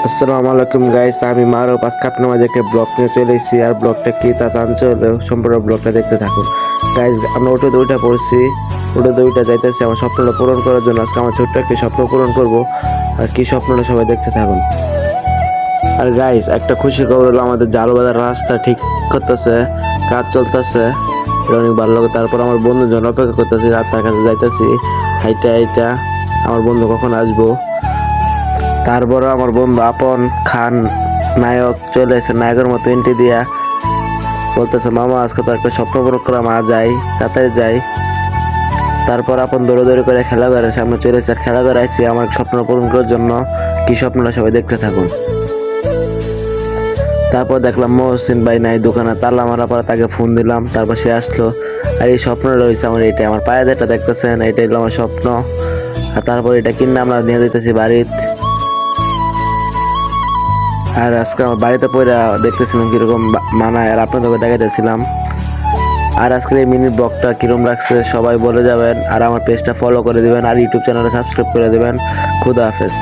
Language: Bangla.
আসসালামু আলাইকুম গাইস, আমি মারুফ। আজকে আপনার মাঝে একটা ব্লগ নিয়ে চলে এসেছি। আর ব্লগটা কি তা জানতে হলে সম্পূর্ণ ব্লগটা দেখতে থাকুন গাইস। আমরা উঠে দুইটা পড়ছি, উঠে দুইটা যাইতেছি আমার স্বপ্নটা পূরণ করার জন্য। আজকে আমার ছোট্ট একটি স্বপ্ন পূরণ করব। আর কি স্বপ্নটা সবাই দেখতে থাকুন। আর গাইস, একটা খুশি খবর হলো, আমাদের জালবাজার রাস্তা ঠিক করতেছে, কাজ চলতেছে। এটা অনেক ভালো লাগে। তারপর আমার বন্ধুজন অপেক্ষা করতেছি, রাস্তার কাছে যাইতেছি হাইটা হাইটা, আমার বন্ধু কখন আসবো। তারপরে আমার বন্ধু আপন খান নায়ক চলে এসে নায়কের মতো এন্ট্রি দিয়া বলতেছে, মামা আজকে তো একটা স্বপ্ন পূরণ করা, মা যাই, তাড়াতাড়ি যাই। তারপর আপন দৌড়াদৌড়ি করে খেলাঘরের সামনে চলে এসে খেলা করে আইসি আমার স্বপ্ন পূরণ করার জন্য। কি স্বপ্নটা সবাই দেখতে থাকুন। তারপর দেখলাম মহসিন ভাই নাই দোকানে, তালা মারা পরে তাকে ফোন দিলাম, তারপর সে আসলো। আর এই স্বপ্নটা রয়েছে আমার, এটাই আমার পায়ে যেটা দেখতেছেন, এটাই হলো আমার স্বপ্ন। আর তারপর এটা কিনে আমরা নিয়ে যেতেছি বাড়িতে। আর আজকে আমার বাড়িতে পড়ে দেখতেছিলাম কিরকম মানায়, আর আপনাদেরকে দেখাইতেছিলাম। আর আজকের এই মিনি ব্লগটা কিরকম লাগছে সবাই বলে যাবেন। আর আমার পেজটা ফলো করে দিবেন, আর ইউটিউব চ্যানেলটা সাবস্ক্রাইব করে দিবেন। খুদা হাফেজ।